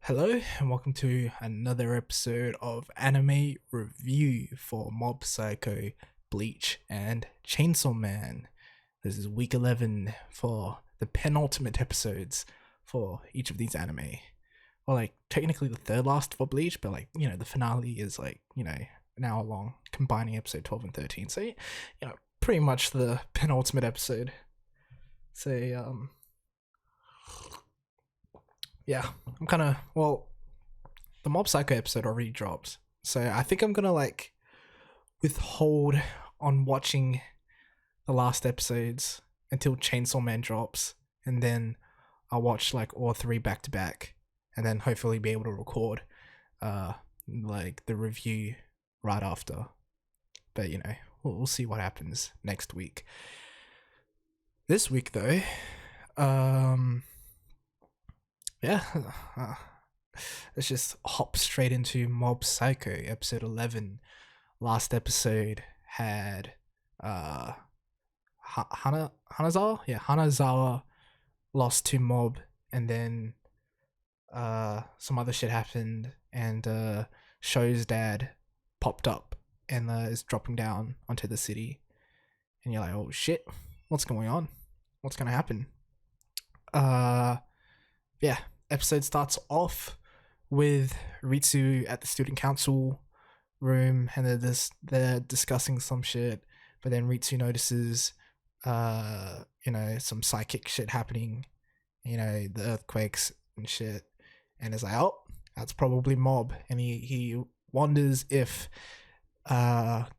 Hello and welcome to another episode of Anime Review for Mob Psycho, Bleach, and Chainsaw Man. This is week 11 for the penultimate episodes for each of these anime. Well, like, technically the third last for Bleach, but the finale is an hour long, combining episode 12 and 13. So, pretty much the penultimate episode. So, yeah, the Mob Psycho episode already dropped, so I think I'm gonna withhold on watching the last episodes until Chainsaw Man drops, and then I'll watch all three back to back, and then hopefully be able to record the review right after. But we'll see what happens next week. This week though, let's just hop straight into Mob Psycho episode 11. Last episode had Hanazawa lost to Mob, and then some other shit happened, and Sho's dad popped up and is dropping down onto the city, and you're like, oh shit, what's going on? What's gonna happen? Episode starts off with Ritsu at the student council room, and they're discussing some shit, but then Ritsu notices some psychic shit happening, the earthquakes and shit, and is like, oh, that's probably Mob, and he wonders if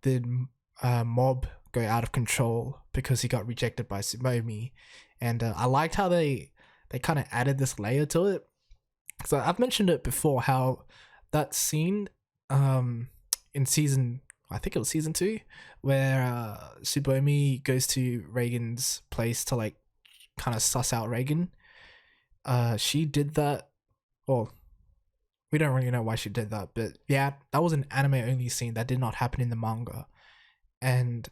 did Mob go out of control because he got rejected by Tsubomi. And I liked how they kind of added this layer to it, because I've mentioned it before, how that scene in season, I think it was season 2, where Tsubomi goes to Reigan's place to kind of suss out Reigan. She did that. Well, we don't really know why she did that, but yeah, that was an anime only scene that did not happen in the manga, and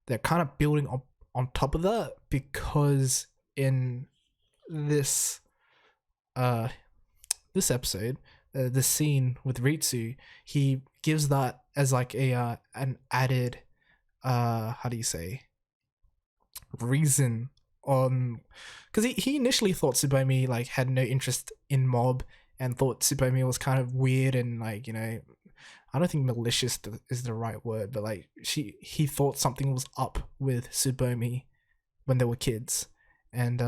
they're kind of building on top of that, because in this episode, the scene with Ritsu, he gives that as an added reason on, because he initially thought Tsubomi had no interest in Mob, and thought Tsubomi was kind of weird and I don't think malicious is the right word, but he thought something was up with Tsubomi when they were kids, and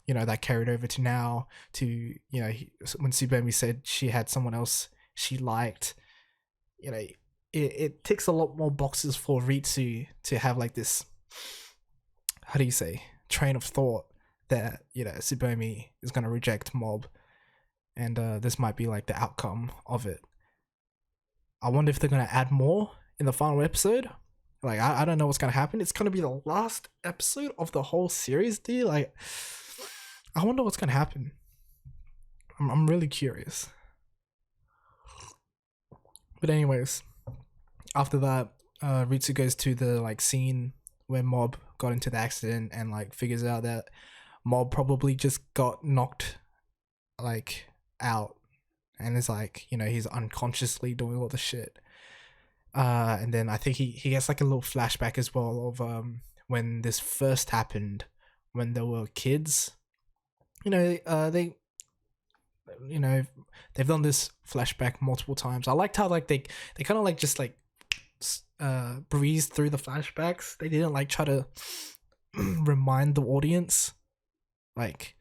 that carried over to now to when Tsubomi said she had someone else she liked. It ticks a lot more boxes for Ritsu to have this train of thought that Tsubomi is going to reject Mob, and this might be the outcome of it. I wonder if they're going to add more in the final episode. I don't know what's going to happen. It's going to be the last episode of the whole series, dude. I wonder what's going to happen. I'm really curious. But anyways, after that, Ritsu goes to the scene where Mob got into the accident, and figures out that Mob probably just got knocked out, and is he's unconsciously doing all the shit. And then I think he gets a little flashback as well of when this first happened, when they were kids. They've done this flashback multiple times. I liked how they kind of just breezed through the flashbacks. They didn't try to remind the audience, they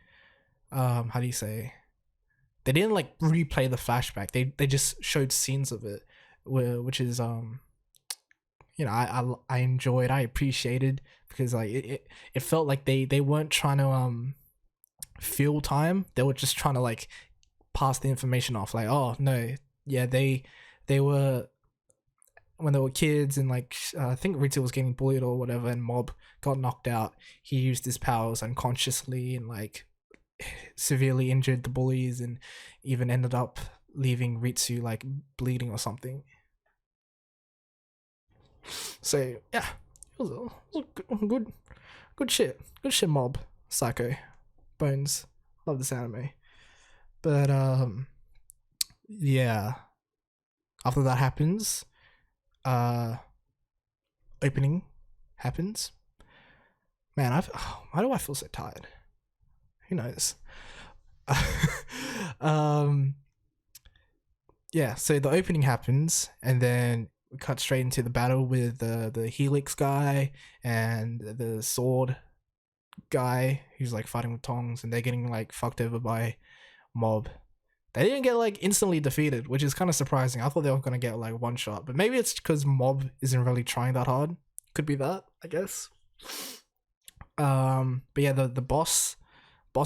didn't replay the flashback. They just showed scenes of it, which is I enjoyed, I appreciated, because it felt like they weren't trying to fill time. They were just trying to pass the information off, oh no, yeah, they were, when they were kids, and I think Ritsu was getting bullied or whatever, and Mob got knocked out. He used his powers unconsciously and severely injured the bullies, and even ended up leaving Ritsu bleeding or something. So yeah, it was good shit. Good shit, Mob Psycho. Bones. Love this anime. But yeah. After that happens, uh, opening happens. Man, why do I feel so tired? Who knows? um, yeah. So the opening happens, and then we cut straight into the battle with the Helix guy and the sword guy who's like fighting with tongs, and they're getting like fucked over by Mob. They didn't get like instantly defeated, which is kind of surprising. I thought they were gonna get like one shot, but maybe it's because Mob isn't really trying that hard. Could be that, I guess. But yeah, the boss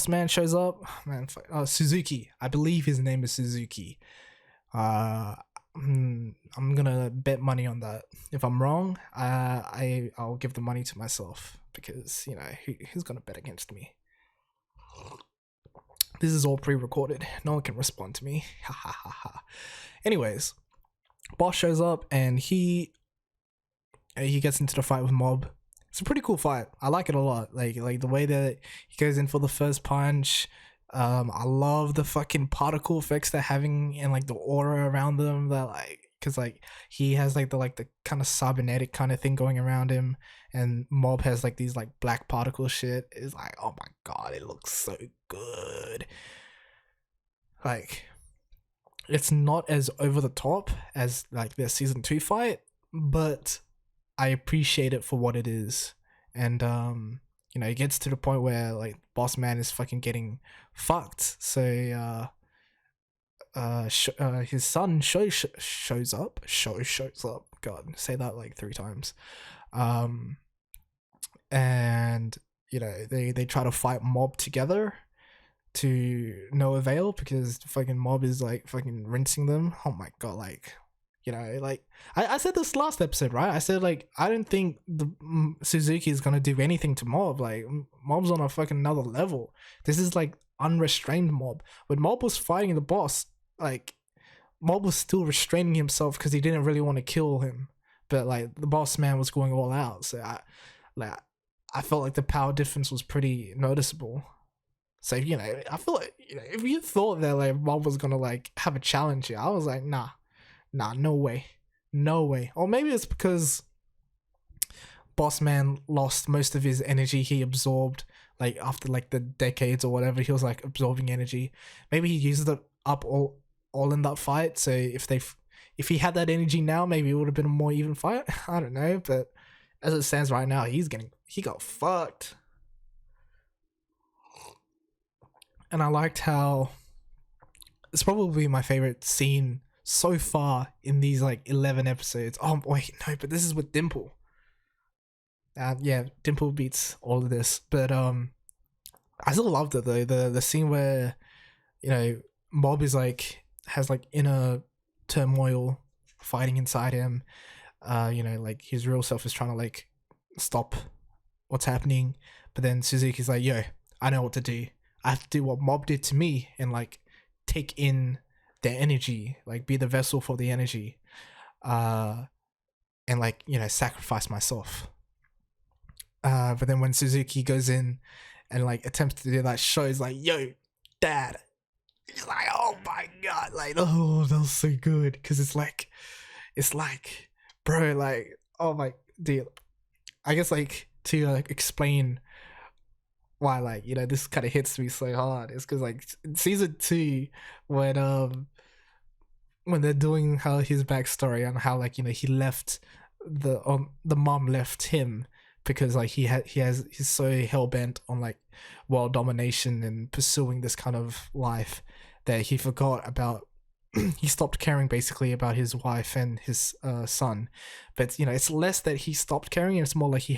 man shows up. Man, Suzuki. I believe his name is Suzuki. I'm gonna bet money on that. If I'm wrong, I'll give the money to myself because you know who's gonna bet against me. This is all pre-recorded. No one can respond to me. Ha ha ha ha. Anyways, boss shows up and he gets into the fight with Mob. It's a pretty cool fight. I like it a lot. Like the way that he goes in for the first punch. I love the fucking particle effects they're having and like the aura around them. That like, cause like he has like the kind of cybernetic kind of thing going around him, and Mob has like these like black particle shit. It's like, oh my god, it looks so good. Like, it's not as over the top as like their season 2 fight, but I appreciate it for what it is. And you know, it gets to the point where like boss man is fucking getting fucked. So his son shows up. God, say that like 3 times. And you know, they try to fight Mob together to no avail because fucking Mob is like fucking rinsing them. Oh my god, like, you know, like I said this last episode, right? I said like I don't think the Suzuki is gonna do anything to Mob. Like Mob's on a fucking another level. This is like unrestrained Mob. When Mob was fighting the boss, like Mob was still restraining himself because he didn't really want to kill him. But like the boss man was going all out, so I felt like the power difference was pretty noticeable. So you know, I feel like, you know, if you thought that like Mob was gonna like have a challenge here, I was like, nah, no way. Or maybe it's because boss man lost most of his energy he absorbed like after like the decades or whatever. He was like absorbing energy. Maybe he used it up all in that fight. So if he had that energy now, maybe it would have been a more even fight. I don't know, but as it stands right now, he got fucked. And I liked how it's probably my favorite scene so far in these like 11 episodes. Oh wait, no, but this is with Dimple. Yeah, Dimple beats all of this, but I still loved it though. The scene where, you know, Mob is like has like inner turmoil fighting inside him. You know, like his real self is trying to like stop what's happening, but then Suzuki's like, yo, I know what to do. I have to do what Mob did to me and like take in their energy, like be the vessel for the energy, and like, you know, sacrifice myself. But then when Suzuki goes in and like attempts to do that, shows like, yo, dad. It's like, oh my god, like, oh, that was so good. Because it's like, bro, like, oh my, dude. I guess like to like explain why, like, you know, this kind of hits me so hard is because like in season 2 when they're doing how his backstory and how like, you know, he left the mom left him because like he's so hell-bent on like world domination and pursuing this kind of life that he forgot about he stopped caring basically about his wife and his son. But you know, it's less that he stopped caring, it's more like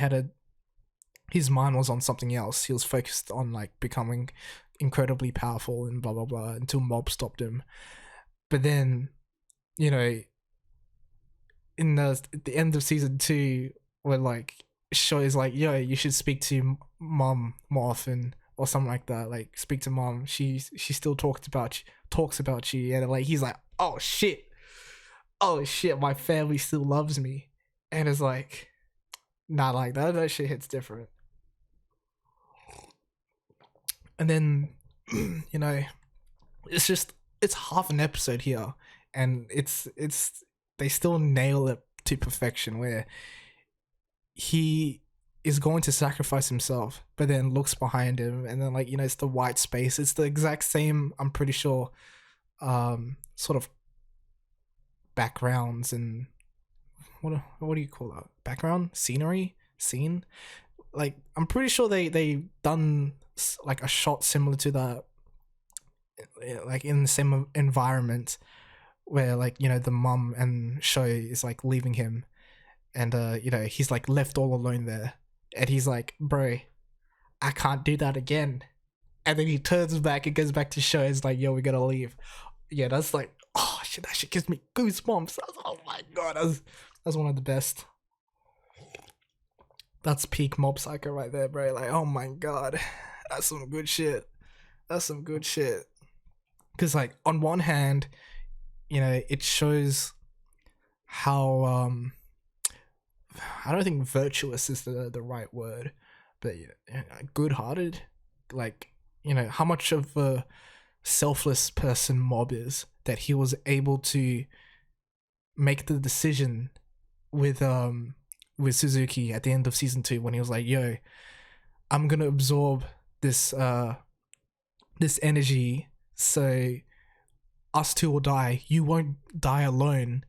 his mind was on something else. He was focused on like becoming incredibly powerful and blah blah blah until Mob stopped him. But then, you know, in the end of season 2, where like shows like, yo, you should speak to mom more often or something like that. Like, speak to mom. She still talks about you, and like he's like, oh shit, my family still loves me, and it's like, not like that shit hits different. And then, you know, it's half an episode here, and it's they still nail it to perfection, where he is going to sacrifice himself, but then looks behind him, and then, like, it's the white space. It's the exact same, I'm pretty sure, sort of backgrounds and what do you call that? Background scenery scene. Like, I'm pretty sure they done like a shot similar to that, like in the same environment, where, like, the mum and Sho is like leaving him, and he's like left all alone there, and he's like, bro, I can't do that again. And then he turns back and goes back to Sho. It's like, yo, we gotta leave. Yeah, that's like, oh shit, that shit gives me goosebumps. Oh my god, that's one of the best. That's peak Mob Psycho right there, bro. Like, oh my god, that's some good shit. That's some good shit. Because, like, on one hand, it shows how I don't think virtuous is the right word, but good-hearted. Like, how much of a selfless person Mob is, that he was able to make the decision with Suzuki at the end of season 2, when he was like, yo, I'm gonna absorb this energy, so us two will die. You won't die alone,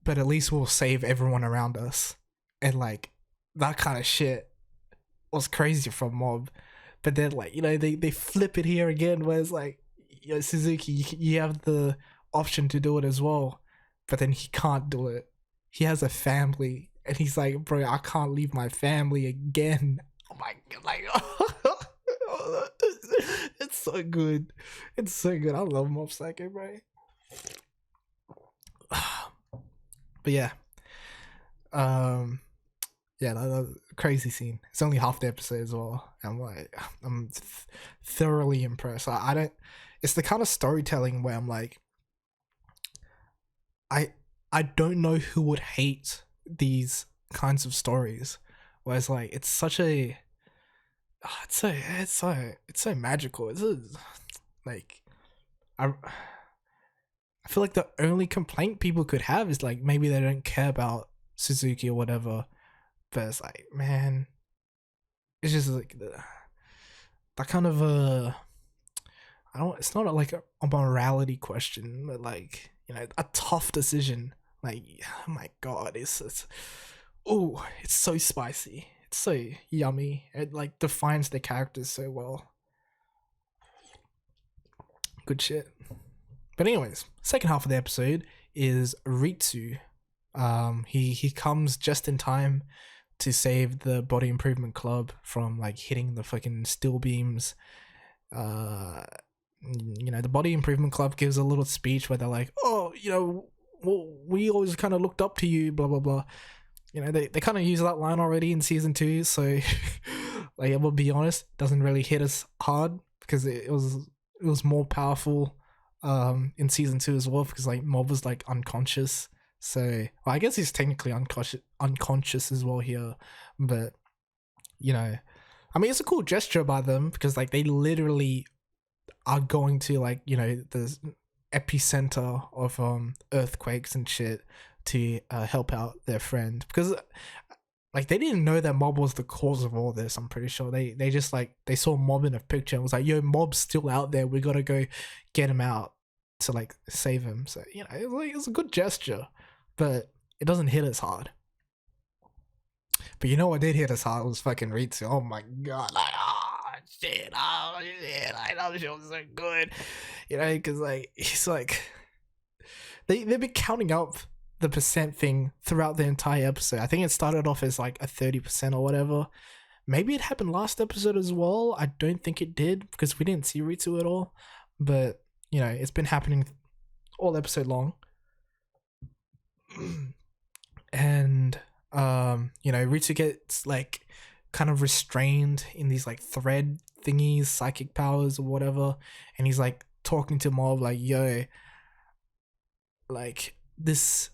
but at least we'll save everyone around us. And, like, that kind of shit was crazy from Mob. But then, like, they flip it here again, where it's like, Suzuki, you have the option to do it as well, but then he can't do it. He has a family, and he's like, bro, I can't leave my family again. Oh my god, like, it's so good. It's so good. I love Mob Psycho, bro. But yeah, yeah, that's a crazy scene. It's only half the episode as well. I'm thoroughly impressed. I don't. It's the kind of storytelling where I'm like, I don't know who would hate these kinds of stories. Whereas, like, it's such a, it's so magical. Like, I feel like the only complaint people could have is, like, maybe they don't care about Suzuki or whatever. But it's like, man, it's just like that kind of it's not like a morality question, but, like, a tough decision. Like, oh my god, it's so spicy. It's so yummy. It, like, defines the characters so well. Good shit. But anyways, second half of the episode is Ritsu. He comes just in time to save the Body Improvement Club from, like, hitting the fucking steel beams. The Body Improvement Club gives a little speech where they're like, oh, well, we always kind of looked up to you, blah blah blah. They kind of use that line already in season 2, so like, I will be honest, it doesn't really hit us hard, because it was more powerful in season 2 as well, because, like, Mob was, like, unconscious. So, well, I guess he's technically unconscious as well here, but I mean, it's a cool gesture by them, because, like, they literally are going to, like, the epicenter of earthquakes and shit to help out their friend, because, like, they didn't know that Mob was the cause of all this. I'm pretty sure they just, like, they saw Mob in a picture and was like, yo, Mob's still out there, we gotta go get him out to, like, save him. So, it was a good gesture, but it doesn't hit as hard. But what did hit as hard was fucking Ritsu. Oh my god, like, oh shit, I know she was so good, because, like, he's like, they've been counting up the percent thing throughout the entire episode. I think it started off as, like, a 30% or whatever. Maybe it happened last episode as well. I don't think it did, because we didn't see Ritsu at all. But it's been happening all episode long. And Ritsu gets, like, kind of restrained in these, like, thread thingies, psychic powers or whatever, and he's, like, talking to Mob like, yo, like, this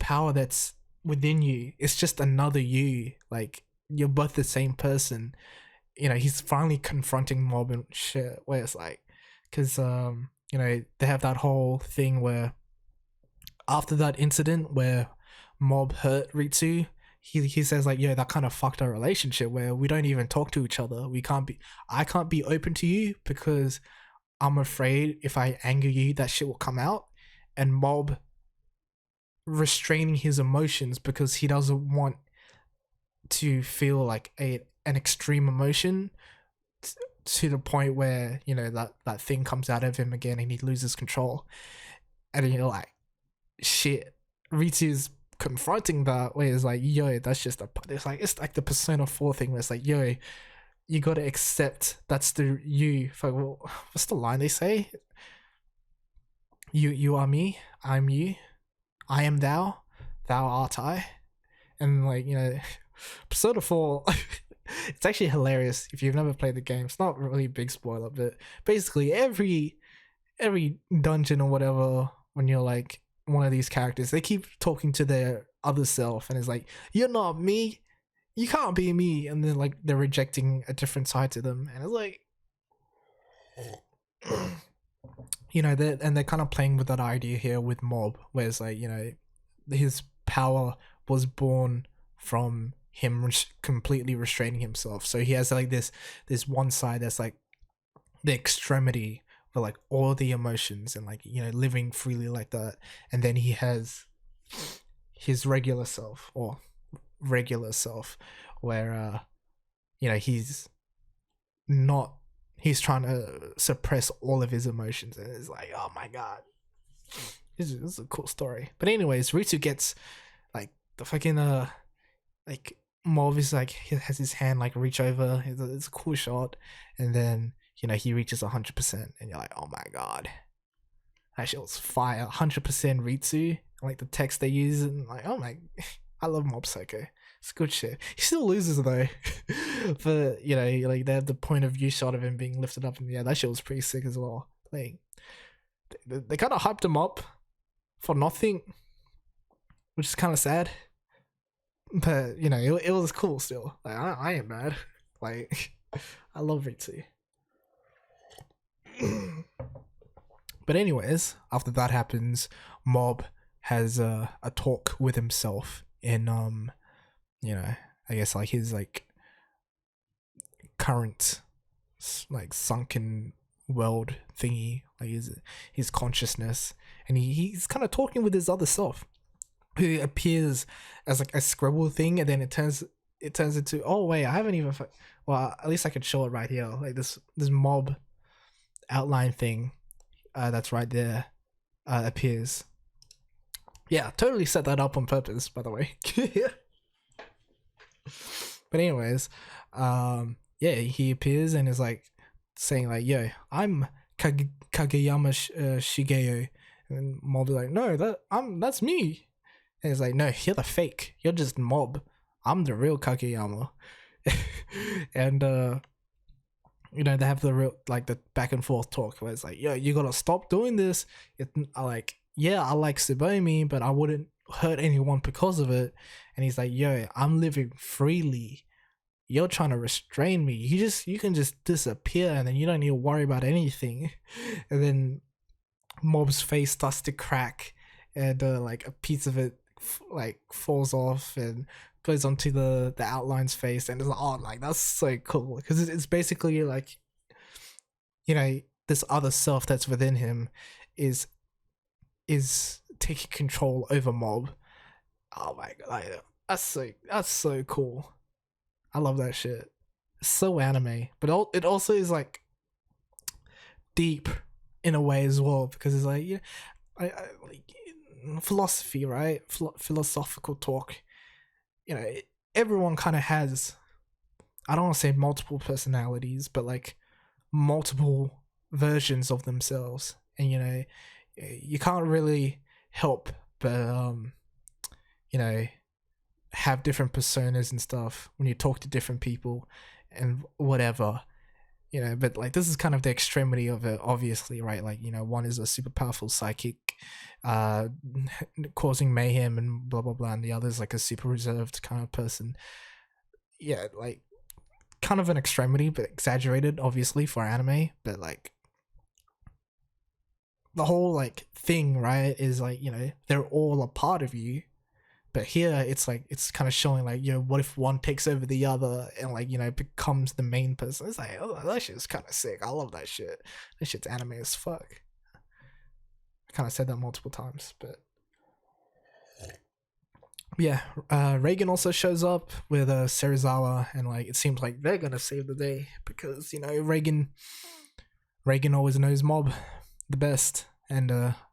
power that's within you, it's just another you, like, you're both the same person. He's finally confronting Mob and shit, where it's like, because they have that whole thing where after that incident where Mob hurt Ritsu, he says like, yo, that kind of fucked our relationship where we don't even talk to each other. I can't be open to you because I'm afraid if I anger you, that shit will come out. And Mob restraining his emotions because he doesn't want to feel like an extreme emotion to the point where that thing comes out of him again and he loses control. And you're like, shit, Ritsu's confronting that where it's like, yo, that's just it's like the Persona 4 thing where it's like, yo, you gotta accept that's the you. Like, well, what's the line they say? You are me, I'm you, I am thou, thou art I. And like, Persona 4 it's actually hilarious if you've never played the game. It's not really a big spoiler, but basically every dungeon or whatever, when you're like one of these characters, they keep talking to their other self and it's like, you're not me, you can't be me, and then like they're rejecting a different side to them, and it's like they're kind of playing with that idea here with Mob, where it's like, his power was born from him completely restraining himself. So he has like this one side that's like the extremity for like all the emotions and like living freely like that, and then he has his regular self where he's trying to suppress all of his emotions, and it's like, oh my god, this is a cool story. But anyways, Ritsu gets like the fucking like Mob is like, he has his hand like reach over, it's a cool shot, and then he reaches 100% and you're like, oh my god, that shit was fire. 100% Ritsu, like the text they use, and like, oh my I love Mob Psycho. It's good shit. He still loses though. But like they have the point of view shot of him being lifted up in the air. That shit was pretty sick as well. Like they kind of hyped him up for nothing, which is kind of sad. But it was cool still. Like I ain't mad. Like I love Ritsu. But anyways, after that happens, Mob has a talk with himself in I guess like his like current like sunken world thingy, like his consciousness, and he's kind of talking with his other self, who appears as like a scribble thing, and then it turns into, oh wait, I haven't even well, at least I could show it right here, like this Mob outline thing that's right there appears. Yeah, totally set that up on purpose, by the way. But anyways, he appears and is like saying like, yo, I'm Kageyama Shigeo, and Mob is like, no, that's me. And it's like, no, you're the fake, you're just Mob, I'm the real Kageyama. And they have the real like the back and forth talk where it's like, yo, you gotta stop doing this. I like Tsubomi, but I wouldn't hurt anyone because of it. And he's like, yo, I'm living freely, you're trying to restrain me, you can just disappear and then you don't need to worry about anything. And then Mob's face starts to crack, and like a piece of it like falls off and goes onto the outline's face, and it's like, oh, like that's so cool, because it's basically like, this other self that's within him is taking control over Mob. Oh my god, like, that's so cool. I love that shit. It's so anime, but it also is like deep in a way as well, because it's like, I like philosophy, right? Philosophical talk. Everyone kind of has, I don't want to say multiple personalities, but like multiple versions of themselves, and you can't really help but have different personas and stuff when you talk to different people and whatever, but like this is kind of the extremity of it, obviously, right? Like, one is a super powerful psychic causing mayhem and blah blah blah, and the other is like a super reserved kind of person. Yeah, like kind of an extremity, but exaggerated obviously for anime, but like the whole like thing, right, is like, you know, they're all a part of you. But here it's like, it's kind of showing like, you know, what if one takes over the other and like, you know, becomes the main person. It's like, oh, that shit's kind of sick. I love that shit. That shit's anime as fuck. I kind of said that multiple times, but yeah. Reigan also shows up with Serizawa, and like it seems like they're gonna save the day because, you know, Reigan always knows Mob the best, and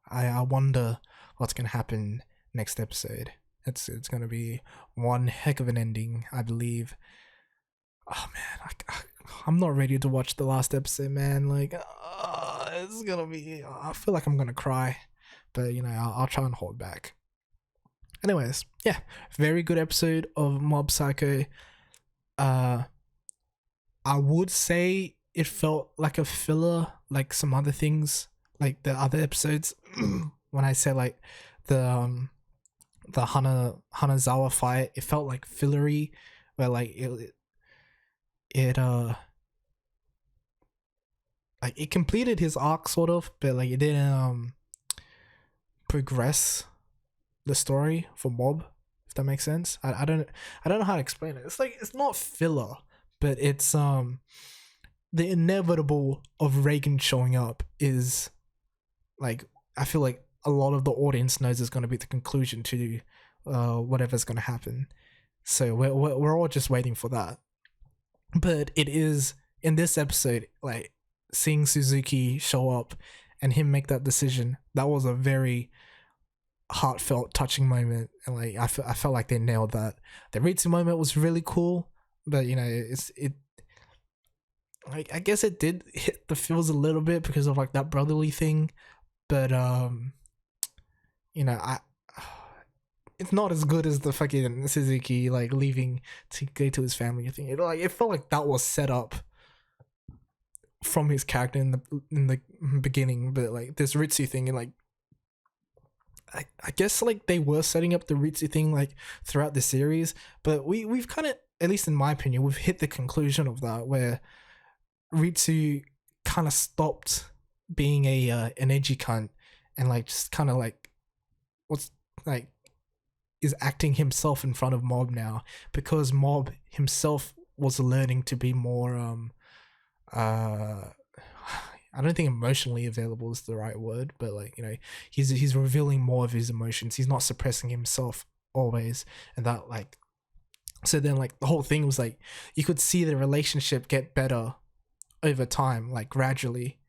I wonder what's gonna happen next episode. It's gonna be one heck of an ending, I believe. Oh man, I'm not ready to watch the last episode, man. Like, it's gonna be. I feel like I'm gonna cry, but you know, I'll try and hold back. Anyways, yeah, very good episode of Mob Psycho. I would say it felt like a filler, like some other things, like the other episodes. When I say like the Hanazawa fight, it felt like fillery, where like it like it completed his arc sort of, but like it didn't progress the story for Mob, if that makes sense. I don't know how to explain it. It's like, it's not filler, but it's the inevitable of Reigan showing up is like, I feel like a lot of the audience knows is going to be the conclusion to whatever's going to happen. So we're all just waiting for that. But it is, in this episode, like seeing Suzuki show up and him make that decision, that was a very heartfelt, touching moment, and like I felt like they nailed that. The ritsu moment was really cool, but you know, it like, I guess it did hit the feels a little bit because of like that brotherly thing, but you know, it's not as good as the fucking Suzuki like leaving to go to his family thing. It felt like that was set up from his character in the beginning, but like this ritsu thing, and like I guess like they were setting up the ritsu thing like throughout the series, but we've kind of, at least in my opinion, we've hit the conclusion of that, where Ritsu kind of stopped being an edgy cunt and like just kind of like what's like is acting himself in front of Mob now, because Mob himself was learning to be more I don't think emotionally available is the right word, but like, you know, he's revealing more of his emotions. He's not suppressing himself always, and that like, so then like the whole thing was like, you could see the relationship get better over time, like gradually.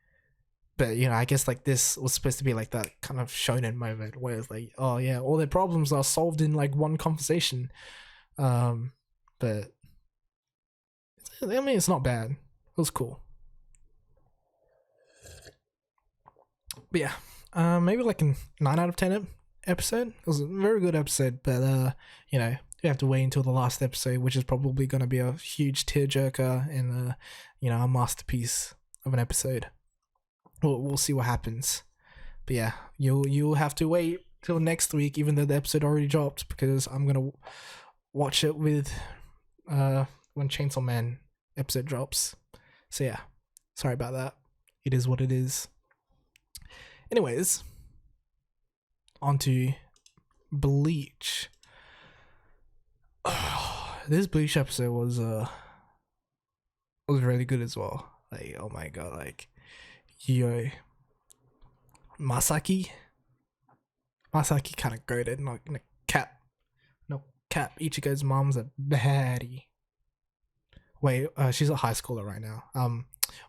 But you know, I guess like this was supposed to be like that kind of shonen moment where it's like, oh yeah, all their problems are solved in like one conversation. But I mean, it's not bad. It was cool. But yeah, maybe like a 9 out of 10 episode. It was a very good episode, but you know, you have to wait until the last episode, which is probably going to be a huge tearjerker and you know, a masterpiece of an episode. We'll see what happens. But yeah, you'll have to wait till next week, even though the episode already dropped, because I'm gonna watch it with when Chainsaw Man episode drops. So yeah, sorry about that. It is what it is. Anyways, on to Bleach. This Bleach episode was really good as well. Like, oh my god, like, yo, Masaki kind of goated. Not gonna cap, no cap. Ichigo's mom's a baddie. Wait, she's a high schooler right now.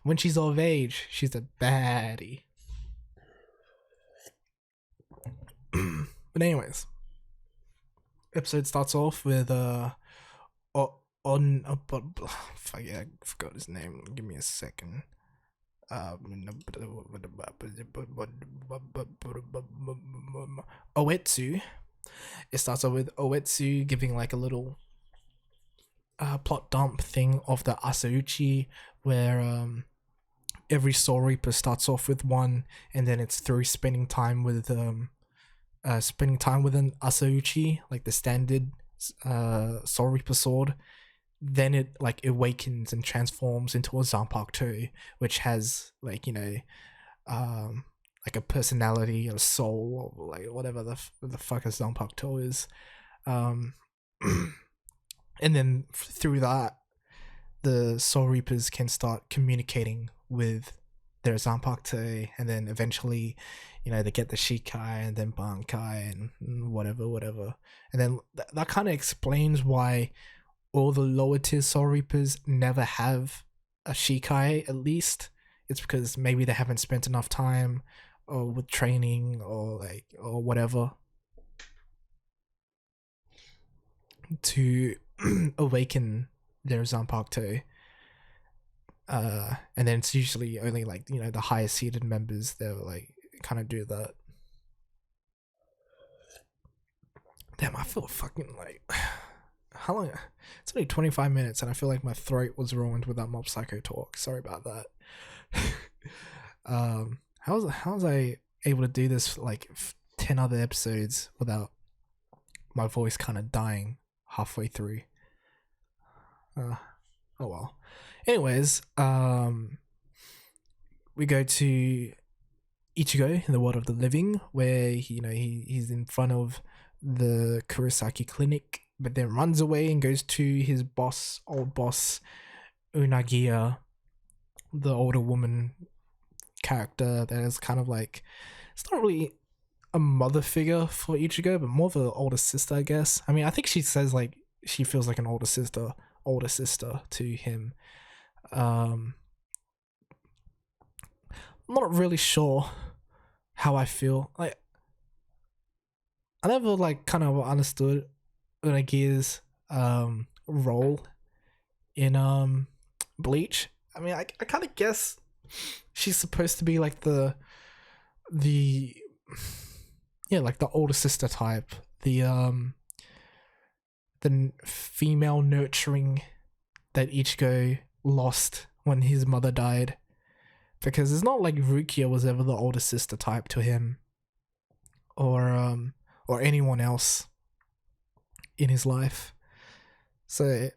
When she's of age, she's a baddie. But anyways, episode starts off with fuck yeah, I forgot his name. Give me a second. Oetsu. It starts off with Oetsu giving like a little plot dump thing of the Asauchi, where every Soul Reaper starts off with one, and then it's through spending time with an Asauchi, like the standard Soul Reaper sword, then it like awakens and transforms into a Zanpakuto, which has like, you know, like a personality, a soul, or like whatever the fuck a Zanpakuto is. Um, and then through that, the Soul Reapers can start communicating with their Zanpakuto, and then eventually, they get the Shikai and then Bankai and whatever. And then that kind of explains why all the lower tier Soul Reapers never have a Shikai, at least. It's because maybe they haven't spent enough time or with training or whatever to awaken their Zanpakuto. And then it's usually only the highest seated members that kind of do that. Damn, I feel fucking how long? It's only 25 minutes, and I feel like my throat was ruined with that Mob Psycho talk. Sorry about that. How was I able to do this 10 other episodes without my voice kind of dying halfway through? Oh well. Anyways, we go to Ichigo in the world of the living, where he's in front of the Kurosaki clinic, but then runs away and goes to his old boss, Unagiya, the older woman character that is kind of it's not really a mother figure for Ichigo, but more of an older sister, I guess. I mean, I think she says she feels like an older sister to him. I'm not really sure how I feel. I never kind of understood Unagiya's role in Bleach. I mean, I kind of guess she's supposed to be the older sister type, the female nurturing that Ichigo lost when his mother died, because it's not like Rukia was ever the older sister type to him, or anyone else in his life. So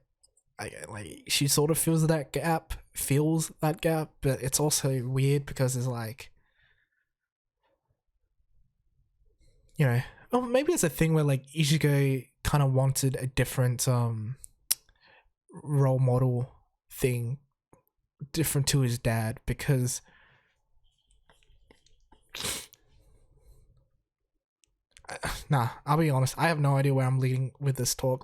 she sort of feels that gap, but it's also weird because it's well, maybe it's a thing where Ichigo kind of wanted a different role model thing, different to his dad, because I'll be honest, I have no idea where I'm leading with this talk.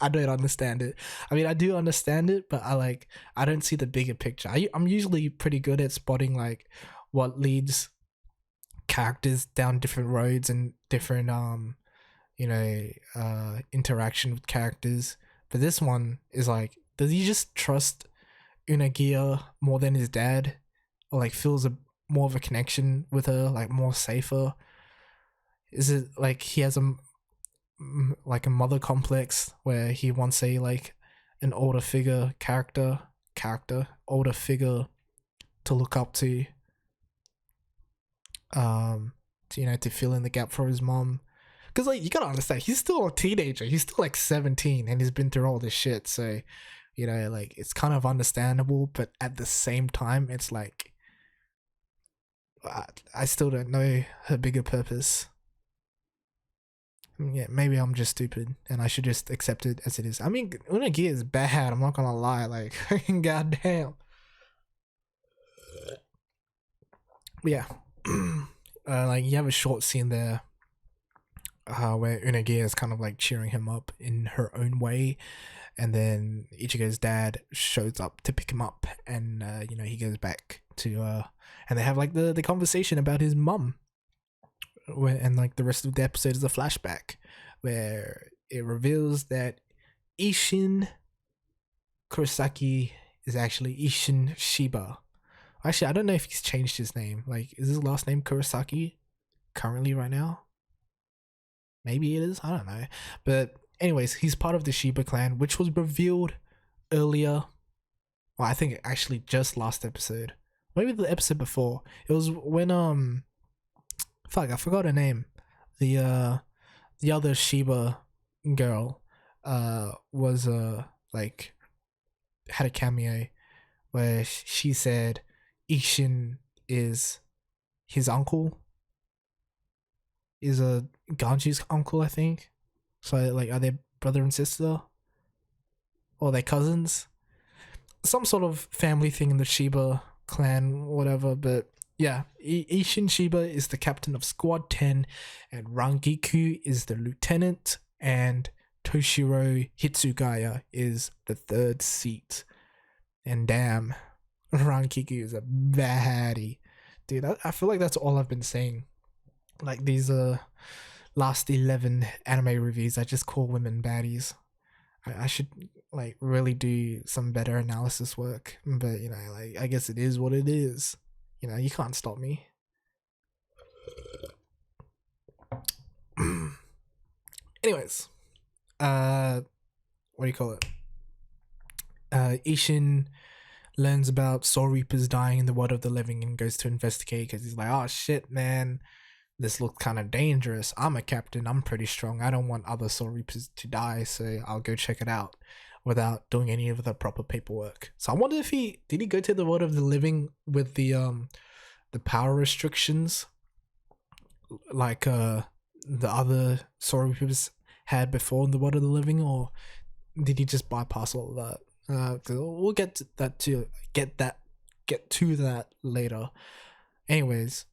I don't understand it. I mean, I do understand it, but I don't see the bigger picture. I'm usually pretty good at spotting what leads characters down different roads and different interaction with characters. But this one is does he just trust Unagiya more than his dad, or feels more of a connection with her, more safer? Is it he has a mother complex where he wants an older figure older figure to look up to to fill in the gap for his mom? Because you gotta understand, he's still a teenager, he's still 17, and he's been through all this shit, so it's kind of understandable, but at the same time it's I still don't know her bigger purpose. Yeah, maybe I'm just stupid and I should just accept it as it is. I mean, Unagiya is bad, I'm not gonna lie, goddamn. But yeah. You have a short scene there where Unagiya is kind of cheering him up in her own way, and then Ichigo's dad shows up to pick him up, and he goes back to and they have the conversation about his mum, and the rest of the episode is a flashback where it reveals that Ishin Kurosaki is actually Ishin Shiba. Actually, I don't know if he's changed his name. Is his last name Kurosaki currently right now? Maybe it is, I don't know. But anyways, he's part of the Shiba clan, which was revealed earlier. Well, I think actually just last episode. Maybe the episode before. It was when fuck, I forgot her name. The other Shiba girl was had a cameo where she said Ishin is his uncle is a Ganji's uncle, I think. So like, are they brother and sister, or are they cousins? Some sort of family thing in the Shiba clan, whatever. But yeah, Ishin Shiba is the captain of Squad 10, and Rangiku is the lieutenant, and Toshiro Hitsugaya is the third seat. And damn, Rangiku is a baddie. Dude, I feel like that's all I've been saying. Like, these last 11 anime reviews, I just call women baddies. I should like really do some better analysis work, but you know, like, I guess it is what it is. You know, you can't stop me. Anyways, what do you call it? Ishin learns about Soul Reapers dying in the world of the living and goes to investigate because he's like, oh shit, man, this looks kind of dangerous. I'm a captain, I'm pretty strong. I don't want other Soul Reapers to die, so I'll go check it out without doing any of the proper paperwork. So I wonder if he go to the world of the living with the power restrictions like the other Soul Reapers had before in the world of the living, or did he just bypass all of that? We'll get to that later. Anyways,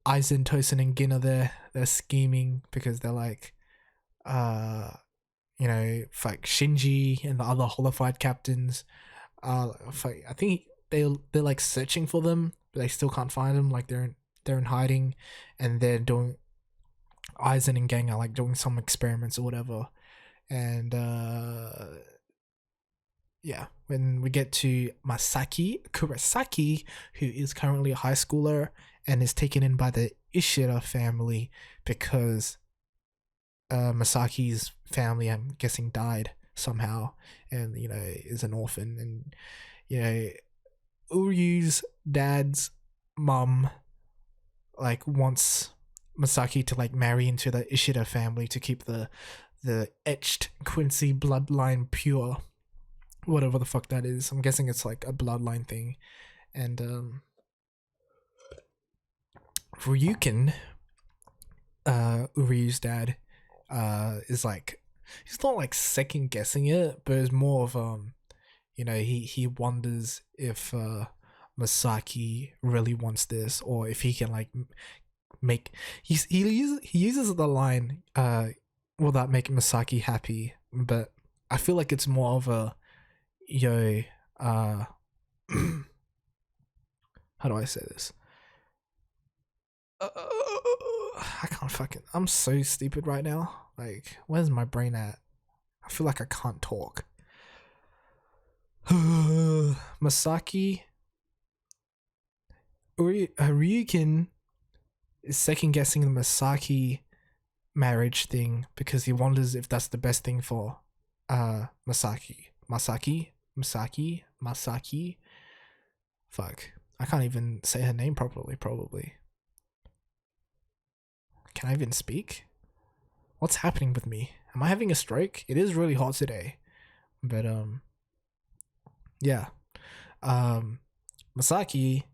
Aizen, Tosin, and Gin are there. They're scheming because they're like, you know, like Shinji and the other holified captains. I think they're like searching for them, but they still can't find them. Like they're in hiding, and they're doing. Aizen and gang are like doing some experiments or whatever, and yeah, when we get to Masaki Kurosaki, who is currently a high schooler and is taken in by the Ishida family because Masaki's family, I'm guessing, died somehow, and you know, is an orphan, and you know, Uryu's dad's mum like wants Masaki to like marry into the Ishida family to keep the etched Quincy bloodline pure, whatever the fuck that is. I'm guessing it's like a bloodline thing. And Ryukin, Uryu's dad, is like, he's not like second guessing it, but it's more of you know, he wonders if Masaki really wants this, or if he can like make he uses the line will that make Masaki happy, but I feel like it's more of a how do I say this? I can't fucking, I'm so stupid right now. Like, where's my brain at? I feel like I can't talk. Masaki Ryukin is second guessing the Masaki marriage thing because he wonders if that's the best thing for Masaki. Fuck, I can't even say her name properly. Probably. Can I even speak? What's happening with me? Am I having a stroke? It is really hot today, but yeah, Masaki.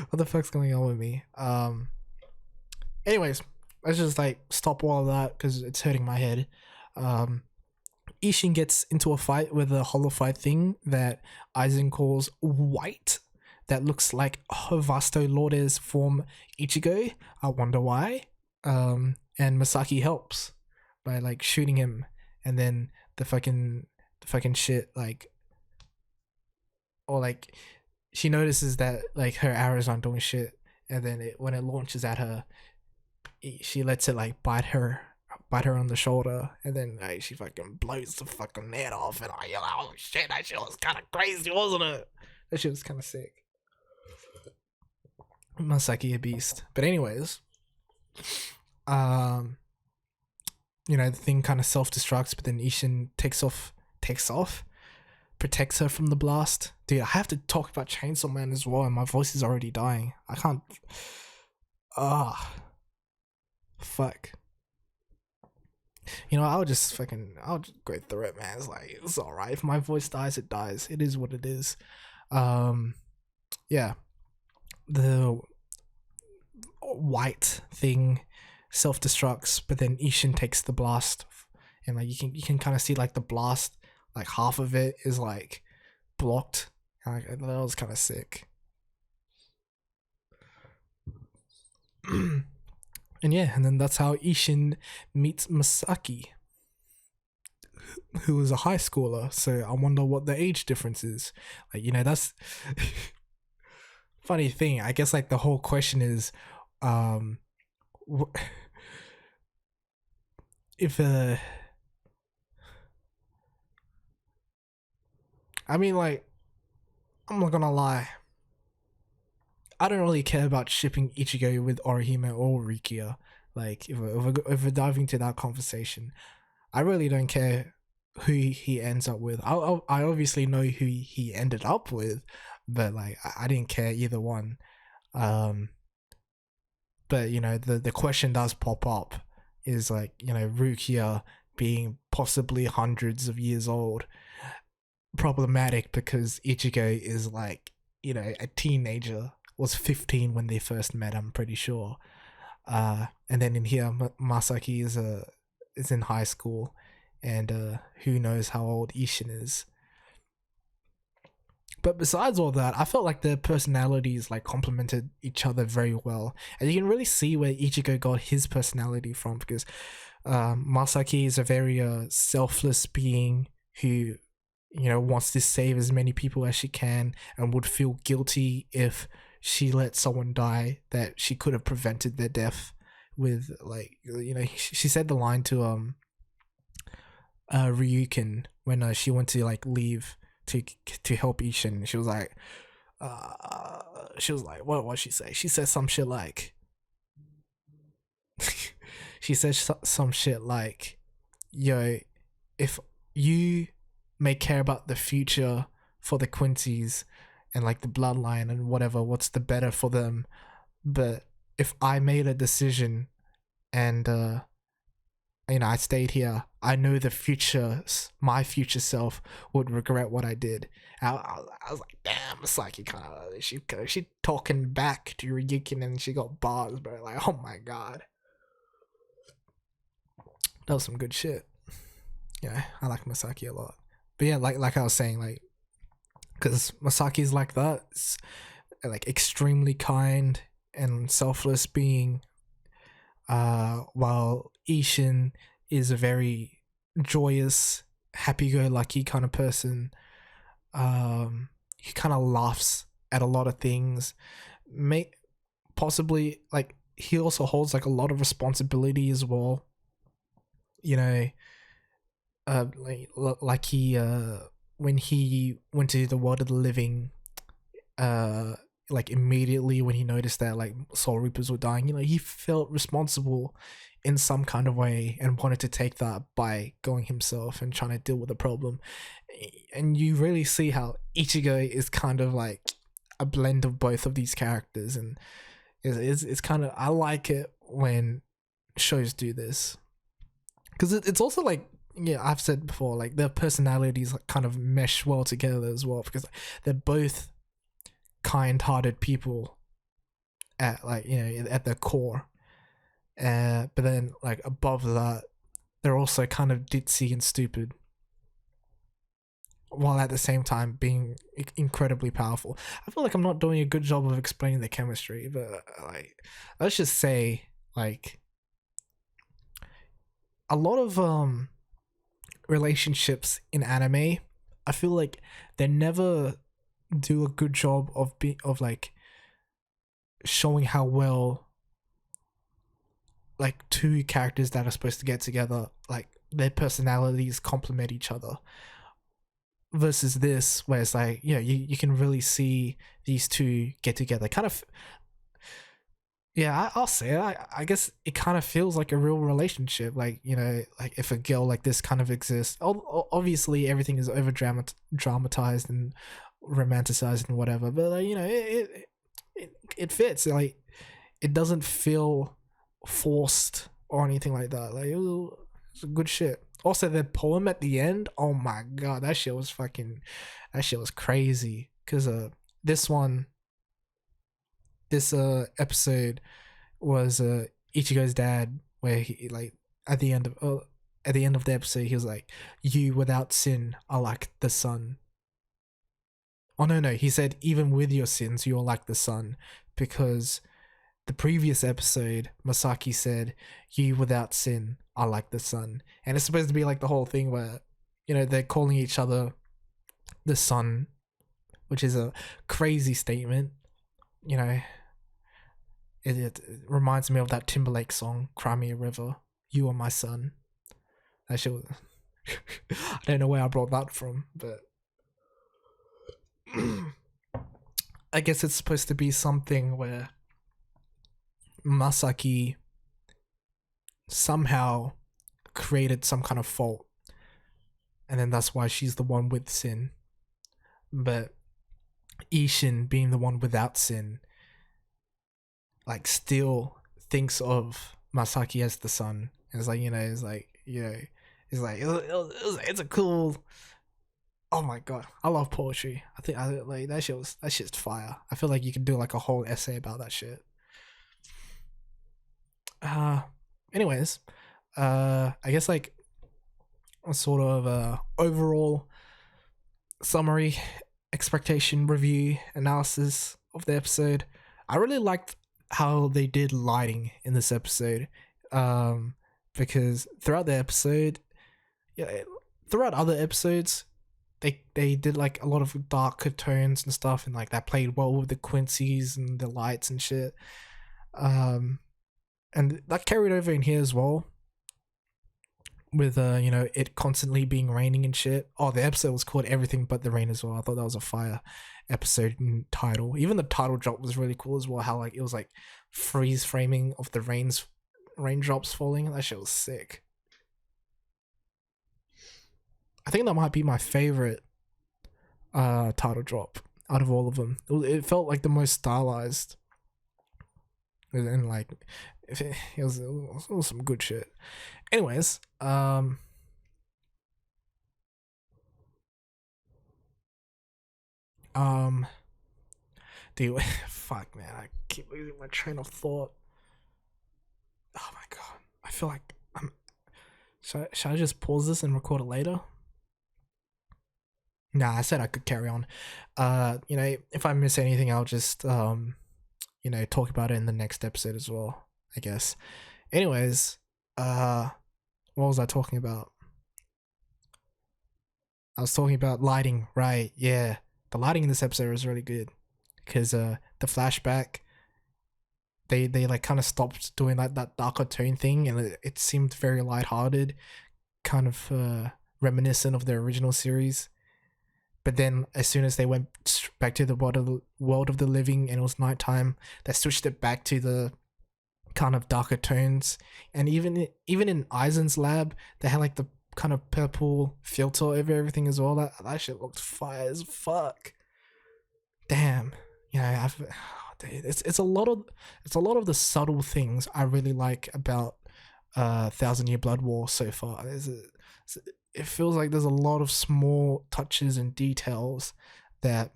What the fuck's going on with me? Anyways, let's just like stop all of that because it's hurting my head. Ishin gets into a fight with a holofied thing that Aizen calls white, that looks like Vasto Lourdes form Ichigo. I wonder why. And Masaki helps by like shooting him, and then the fucking shit, like, or like, she notices that like her arrows aren't doing shit, and then when it launches at her, she lets it like bite her on the shoulder, and then like she fucking blows the fucking head off, and I yell, oh shit, that shit was kind of crazy, wasn't it? That shit was kind of sick. Masaki a beast. But anyways, you know, the thing kind of self-destructs, but then Ishin takes off, protects her from the blast. Dude, I have to talk about Chainsaw Man as well, and my voice is already dying. I can't. Fuck. I'll just go through it, man. It's like, it's all right. If my voice dies, it dies. It is what it is. Um, yeah, the white thing self destructs, but then Ishin takes the blast, and like you can kind of see like the blast, like half of it is like blocked. Like, that was kind of sick. And yeah, and then that's how Ishin meets Masaki, who is a high schooler. So I wonder what the age difference is. Like, that's funny thing. I guess like the whole question is, if I mean, like, I'm not gonna lie, I don't really care about shipping Ichigo with Orihime or Rikia. Like, if we're diving into that conversation, I really don't care who he ends up with. I obviously know who he ended up with, but like I didn't care either one. But the question does pop up, is like, Rukia being possibly hundreds of years old, problematic because Ichigo is like, a teenager, was 15 when they first met, I'm pretty sure. And then in here, Masaki is in high school, and who knows how old Ishin is. But besides all that, I felt like their personalities like complemented each other very well, and you can really see where Ichigo got his personality from, because Masaki is a very selfless being who wants to save as many people as she can, and would feel guilty if she let someone die that she could have prevented their death with. Like, she said the line to Ryukin when she went to like leave to help Ishin. She was like, what did she say? She said some shit like, she said some shit like, yo, if you may care about the future for the Quincy's and like the bloodline and whatever, what's the better for them, but if I made a decision and I stayed here, I know my future self would regret what I did. I was like, damn, Masaki kind of, she talking back to Ryukin, and she got bars, bro. Like, oh my god, that was some good shit. Yeah, I like Masaki a lot. But yeah, like I was saying, like, because Masaki's like that, it's like extremely kind and selfless being, while Ishin is a very joyous, happy-go-lucky kind of person. He kind of laughs at a lot of things. Possibly, like, he also holds like a lot of responsibility as well. Like he when he went to the world of the living, like immediately when he noticed that like Soul Reapers were dying, he felt responsible in some kind of way and wanted to take that by going himself and trying to deal with the problem. And you really see how Ichigo is kind of like a blend of both of these characters, and it's kind of, I like it when shows do this, because it's also like, I've said before, like their personalities like kind of mesh well together as well, because they're both kind-hearted people at like at their core, but then like above that, they're also kind of ditzy and stupid, while at the same time being incredibly powerful. I feel like I'm not doing a good job of explaining the chemistry, but like, let's just say, like, a lot of relationships in anime, I feel like they never do a good job of like showing how well like two characters that are supposed to get together, like their personalities complement each other, versus this, where it's like, you can really see these two get together, kind of. Yeah, I'll say it. I guess it kind of feels like a real relationship. Like, like if a girl like this kind of exists, obviously everything is over dramatized and romanticized and whatever, but like, it fits. Like, it doesn't feel forced or anything like that. Like, It's good shit. Also, the poem at the end, oh my god, that shit was fucking, that shit was crazy. Cause this one, this episode was Ichigo's dad, where he like at the end of the episode, he was like, "You without sin are like the sun." Oh no, he said, "Even with your sins, you're like the sun," because the previous episode, Masaki said, "You without sin are like the sun," and it's supposed to be like the whole thing where, you know, they're calling each other the sun, which is a crazy statement. You know, it reminds me of that Timberlake song, "Cry Me a River." You are my sun. That shit was I don't know where I brought that from, but I guess it's supposed to be something where Masaki somehow created some kind of fault, and then that's why she's the one with sin. But Ishin, being the one without sin, like still thinks of Masaki as the sun. And it's like, you know, it's a cool. Oh my god, I love poetry. I think I like that shit was, that shit's fire. I feel like you could do like a whole essay about that shit. Anyways, I guess like a sort of overall summary, expectation, review, analysis of the episode. I really liked how they did lighting in this episode, because throughout the episode, yeah, throughout other episodes, they did like a lot of darker tones and stuff, and like that played well with the quincies and the lights and shit. And that carried over in here as well, with you know, it constantly being raining and shit. Oh, the episode was called Everything But the Rain as well. I thought that was a fire episode title. Even the title drop was really cool as well, how like it was like freeze framing of the raindrops falling. That shit was sick. I think that might be my favorite title drop out of all of them. It felt like the most stylized, and like it was some good shit. Anyways, dude, fuck, man, I keep losing my train of thought. Oh my god, I feel like I'm. Should I just pause this and record it later? Nah, I said I could carry on. You know, if I miss anything, I'll just you know, talk about it in the next episode as well, I guess. Anyways, what was I talking about? I was talking about lighting, right? Yeah, the lighting in this episode was really good, because the flashback, they like kind of stopped doing like that darker tone thing, and it seemed very lighthearted, kind of reminiscent of the original series. But then as soon as they went back to the world of the living and it was nighttime, they switched it back to the kind of darker tones. And even in Aizen's lab, they had like the kind of purple filter over everything as well. That shit looked fire as fuck. Damn. Yeah, it's a lot of the subtle things I really like about Thousand Year Blood War so far. It feels like there's a lot of small touches and details that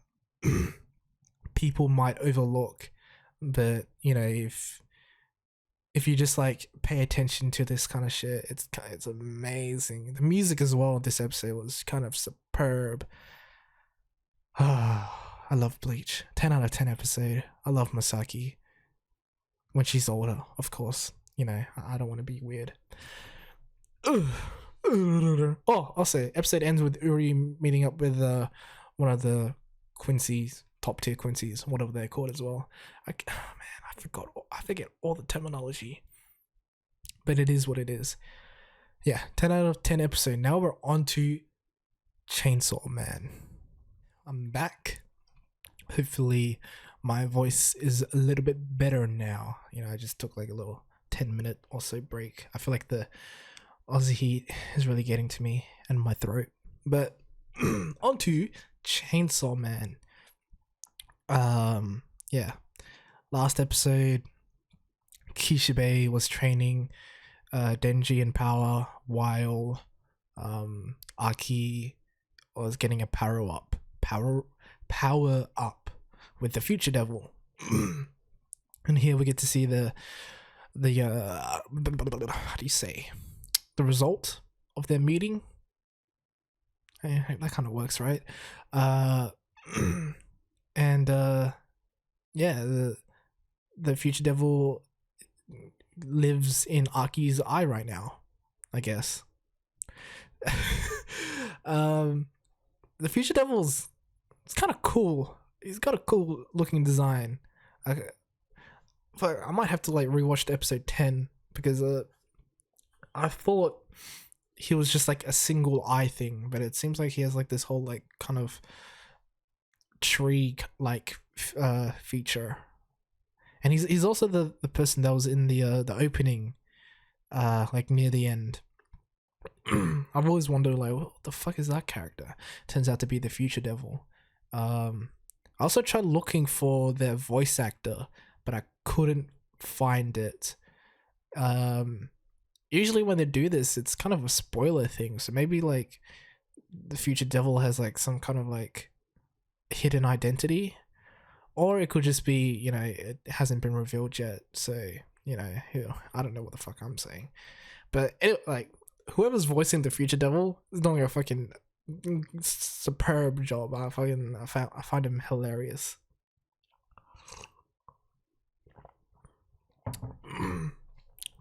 people might overlook, but you know, if you just like pay attention to this kind of shit, it's amazing. The music as well in this episode was kind of superb. I love Bleach. 10 out of 10 episode. I love Masaki when she's older, of course. You know, I don't want to be weird. Oh, also, episode ends with Uri meeting up with one of the Quincy's, top tier Quincy's, whatever they're called as well. Man, I forget all the terminology, but it is what it is. Yeah, 10 out of 10 episode. Now we're on to Chainsaw Man. I'm back. Hopefully my voice is a little bit better now. You know, I just took like a little 10-minute or so break. I feel like the Aussie heat is really getting to me and my throat. But on to Chainsaw Man. Yeah. Last episode, Kishibe was training Denji in power while Aki was getting a power up with the future devil. And here we get to see the how do you say, the result of their meeting. That kind of works, right? And yeah, the future devil lives in Aki's eye right now, I guess. The future devil's, it's kind of cool. He's got a cool looking design. I might have to like rewatch the episode 10 because I thought he was just like a single eye thing, but it seems like he has like this whole like kind of tree like feature. And he's also the person that was in the opening, like near the end. I've always wondered like, what the fuck is that character? Turns out to be the future devil. I also tried looking for their voice actor, but I couldn't find it. Usually when they do this, it's kind of a spoiler thing. So maybe like the future devil has like some kind of like hidden identity, or it could just be, you know, it hasn't been revealed yet. So, you know, I don't know what the fuck I'm saying, but like whoever's voicing the future devil is doing a fucking superb job. I find him hilarious.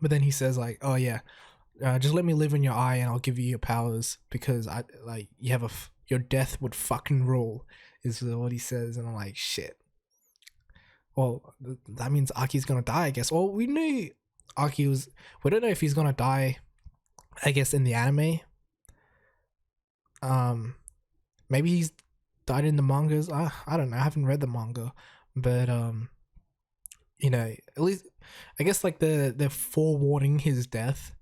But then he says like, oh yeah, just let me live in your eye and I'll give you your powers because I like you have your death would fucking rule, is what he says. And I'm like, shit. Well, that means Aki's gonna die, I guess. Well, we knew Aki was, we don't know if he's gonna die, I guess, in the anime. Maybe he's died in the mangas. I don't know, I haven't read the manga, but you know, at least I guess like they're forewarning his death.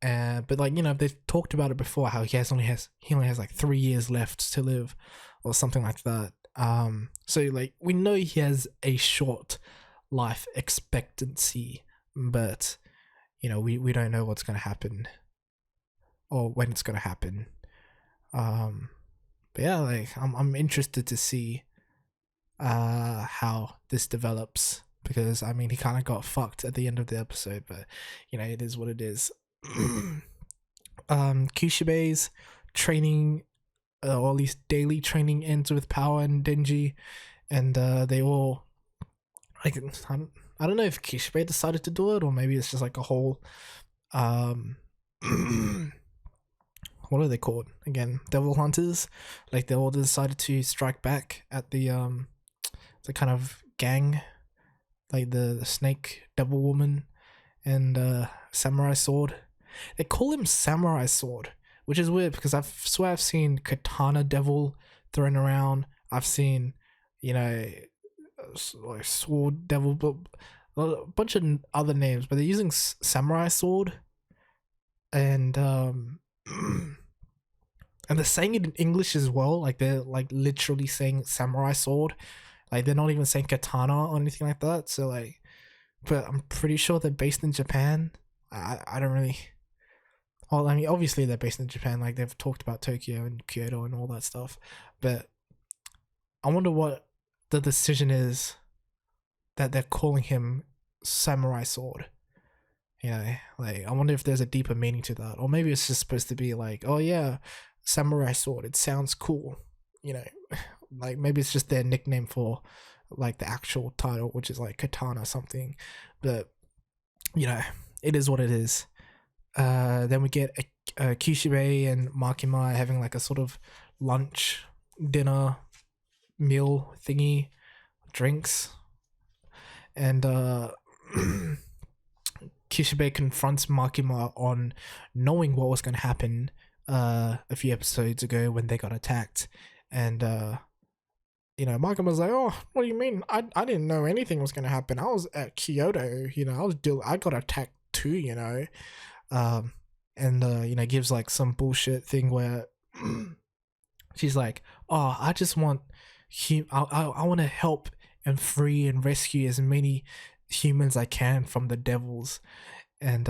But like, you know, they've talked about it before, how he only has like 3 years left to live or something like that. So like we know he has a short life expectancy, but you know, we don't know what's gonna happen or when it's gonna happen. But yeah, like I'm interested to see how this develops, because I mean he kind of got fucked at the end of the episode, but you know, it is what it is. Kishibe's training, or at least daily training, ends with Power and Denji, and they all like, I don't know if Kishibe decided to do it or maybe it's just like a whole what are they called again? Devil hunters. Like they all decided to strike back at the kind of gang, like the snake devil woman and samurai sword. They call him samurai sword, which is weird because I swear I've seen katana devil thrown around. I've seen, you know, like sword devil, but a bunch of other names, but they're using samurai sword, and and they're saying it in English as well. Like they're like literally saying samurai sword. Like they're not even saying katana or anything like that. So like, but I'm pretty sure they're based in Japan. I don't really. Well, I mean, obviously they're based in Japan. Like they've talked about Tokyo and Kyoto and all that stuff. But I wonder what the decision is that they're calling him samurai sword. You know, like I wonder if there's a deeper meaning to that, or maybe it's just supposed to be like, oh yeah, samurai sword, it sounds cool. You know, like maybe it's just their nickname for like the actual title, which is like katana or something. But you know, it is what it is. Then we get Kishibe and Makima having like a sort of lunch, dinner, meal thingy, drinks, and Kishibe confronts Makima on knowing what was going to happen a few episodes ago when they got attacked, and you know, Makima's like, oh, what do you mean? I didn't know anything was going to happen. I was at Kyoto, you know, I got attacked too, you know. And you know, gives like some bullshit thing where she's like, oh, I just want I want to help and free and rescue as many humans I can from the devils. And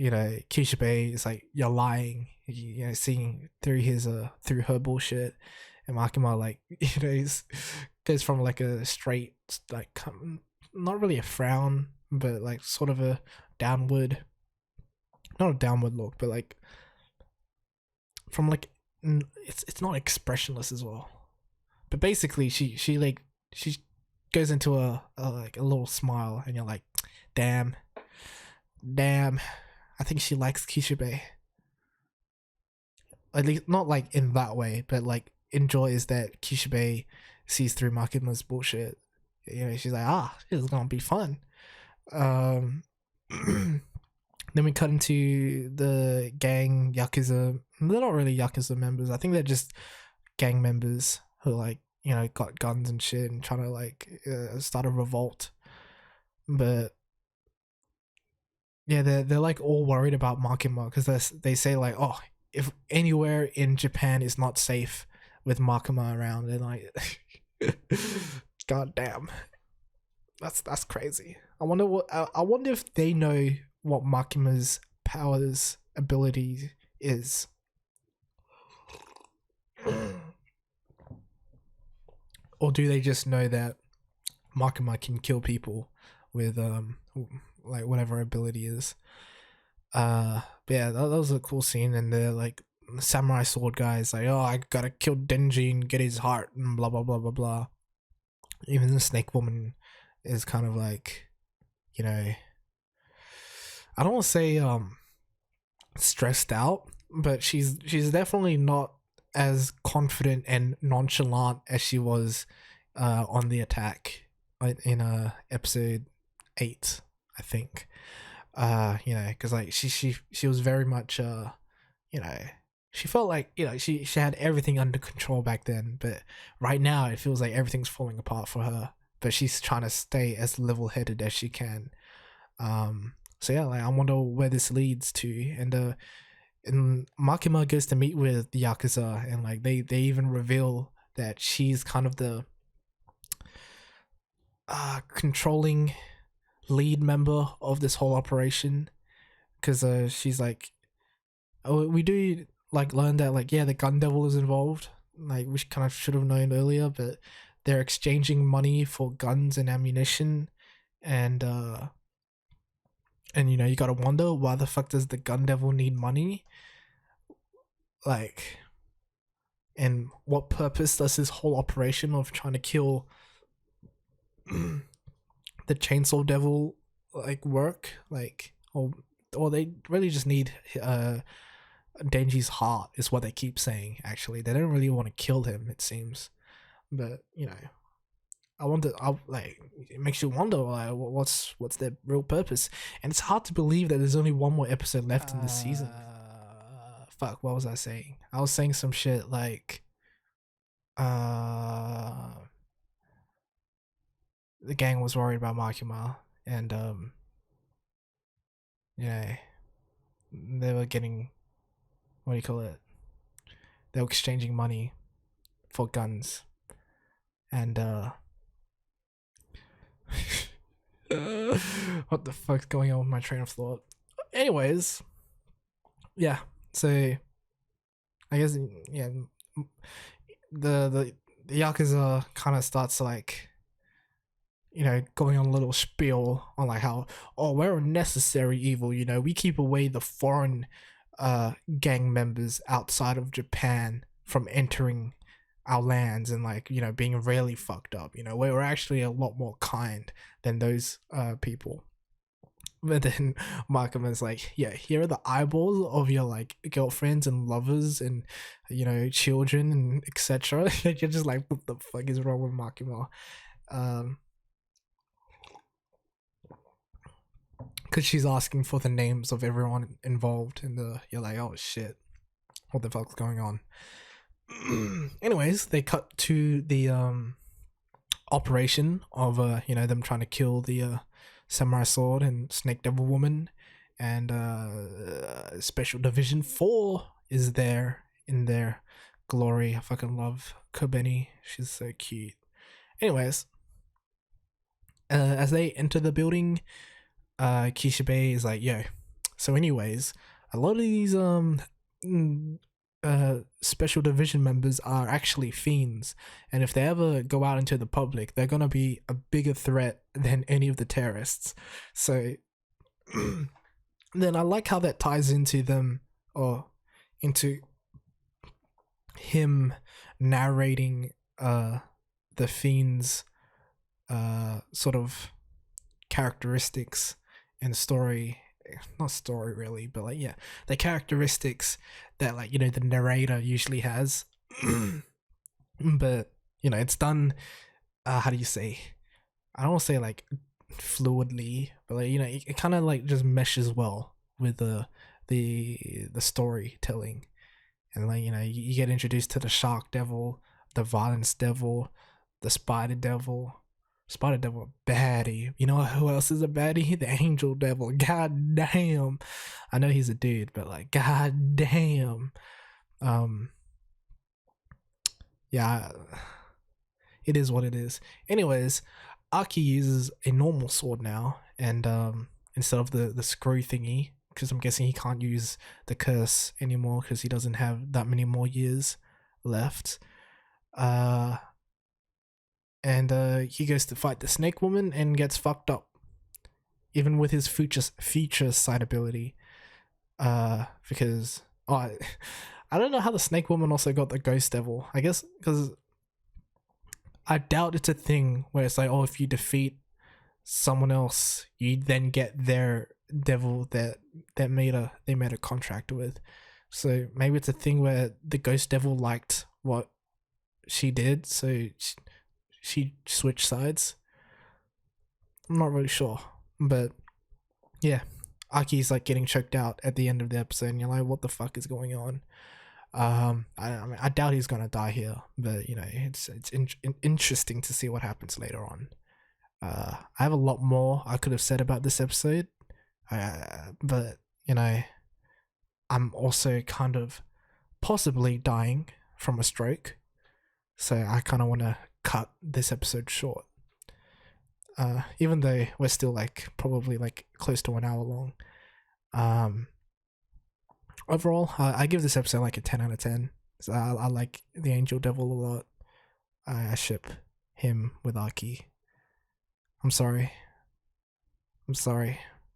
Kishibe is like, you're lying, seeing through his through her bullshit. And Makima, like, he's goes from like a straight, like, not really a frown, but like sort of a downward, not a downward look, but like from like, it's not expressionless as well. But basically, she goes into a like a little smile, and you're like, damn, I think she likes Kishibe. At least not like in that way, but like enjoys that Kishibe sees through Makima's bullshit. She's like, this is gonna be fun. Then we cut into the gang Yakuza. They're not really Yakuza members. I think they're just gang members who like, got guns and shit and trying to like start a revolt. But yeah, they're like all worried about Makima because they say like, oh, if anywhere in Japan is not safe with Makima around, and like, god damn, that's crazy. I wonder if they know what Makima's powers ability is. Or do they just know that Makima can kill people with like whatever ability is? But yeah, that was a cool scene, and they're like, the samurai sword guys like, oh, I gotta kill Denji and get his heart and blah blah blah blah blah. Even the snake woman is kind of like, I don't want to say stressed out, but she's definitely not as confident and nonchalant as she was on the attack in episode 8, I think. Because like she was very much she felt like, she had everything under control back then, but right now it feels like everything's falling apart for her, but she's trying to stay as level-headed as she can. So yeah, like, I wonder where this leads to. And Makima goes to meet with the Yakuza, and like they even reveal that she's kind of the controlling lead member of this whole operation, because she's like, oh, we do like learn that like, yeah, the gun devil is involved, like we kind of should have known earlier, but they're exchanging money for guns and ammunition, and you gotta wonder, why the fuck does the gun devil need money? Like, and what purpose does this whole operation of trying to kill the chainsaw devil like work? Like, or they really just need Denji's heart, is what they keep saying. Actually, they don't really want to kill him, it seems. But it makes you wonder, like, what's their real purpose? And it's hard to believe that there's only one more episode left in this season. Fuck, what was I saying? I was saying some shit like, the gang was worried about Makima, and they were getting, what do you call it? They were exchanging money for guns, and what the fuck's going on with my train of thought? Anyways, yeah. So I guess, yeah, the Yakuza kind of starts to like, going on a little spiel on like how, oh, we're a necessary evil, we keep away the foreign gang members outside of Japan from entering our lands, and like, being really fucked up. We're actually a lot more kind than those people. But then Markham like, yeah, here are the eyeballs of your like girlfriends and lovers and children and etc. You're just like, what the fuck is wrong with Makima? Because she's asking for the names of everyone involved, and you're like, oh shit, what the fuck's going on? Anyways, they cut to the operation of them trying to kill the samurai sword and snake devil woman, and Special Division 4 is there in their glory. I fucking love Kobeni, she's so cute. Anyways, as they enter the building, Kishibe is like, yo, So anyways, a lot of these special division members are actually fiends, and if they ever go out into the public, they're gonna be a bigger threat than any of the terrorists. So then I like how that ties into them, or into him narrating the fiends sort of characteristics and story, not story really, but like, yeah, the characteristics that, like, you know, the narrator usually has. But you know, it's done, how do you say, I don't want to say like fluidly, but like, you know, it kind of like just meshes well with the storytelling. And like, you know, you get introduced to the shark devil, the violence devil, the spider devil. Spider devil, baddie. You know who else is a baddie? The angel devil. God damn. I know he's a dude, but like, god damn. Yeah, it is what it is. Anyways, Aki uses a normal sword now, and instead of the screw thingy, because I'm guessing he can't use the curse anymore because he doesn't have that many more years left. And he goes to fight the snake woman and gets fucked up, even with his future sight ability. Because I don't know how the snake woman also got the ghost devil. I guess because I doubt it's a thing where it's like, oh, if you defeat someone else, you then get their devil that they made a contract with. So maybe it's a thing where the ghost devil liked what she did, so she switched sides. I'm not really sure, but yeah, Aki's like getting choked out at the end of the episode, and you're like, what the fuck is going on? I mean, I doubt he's gonna die here, but you know, it's interesting to see what happens later on. I have a lot more I could have said about this episode, but you know, I'm also kind of possibly dying from a stroke, so I kind of want to cut this episode short. Even though we're still like probably like close to 1 hour long. Overall, I give this episode like a 10 out of 10. So I like the Angel Devil a lot. I ship him with Aki. I'm sorry.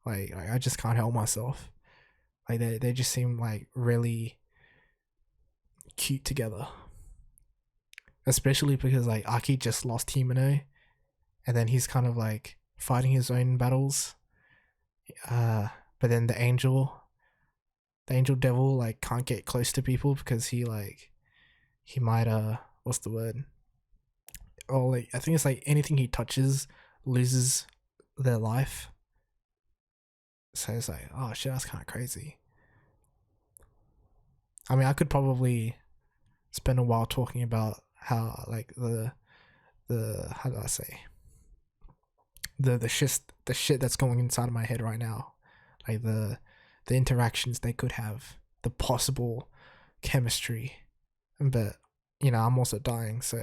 Like I just can't help myself. Like they just seem like really cute together. Especially because like Aki just lost Himeno, and then he's kind of like fighting his own battles. But then the angel devil like can't get close to people because he might what's the word? Oh, like I think it's like anything he touches loses their life. So it's like, oh shit, that's kind of crazy. I mean, I could probably spend a while talking about how like the how do I say, the shit that's going inside of my head right now, like the interactions they could have, the possible chemistry, but you know, I'm also dying, so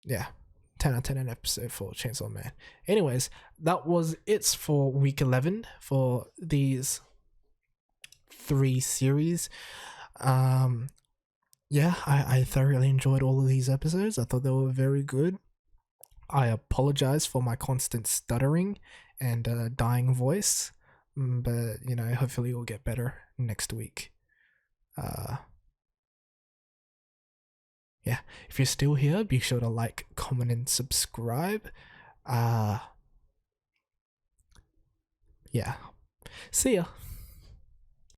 yeah, 10 out of 10 an episode for Chainsaw Man. Anyways, that was it for week 11 for these 3 series. Yeah, I thoroughly enjoyed all of these episodes. I thought they were very good. I apologize for my constant stuttering and dying voice, but you know, hopefully it will get better next week. Yeah, if you're still here, be sure to like, comment, and subscribe. Yeah, see ya.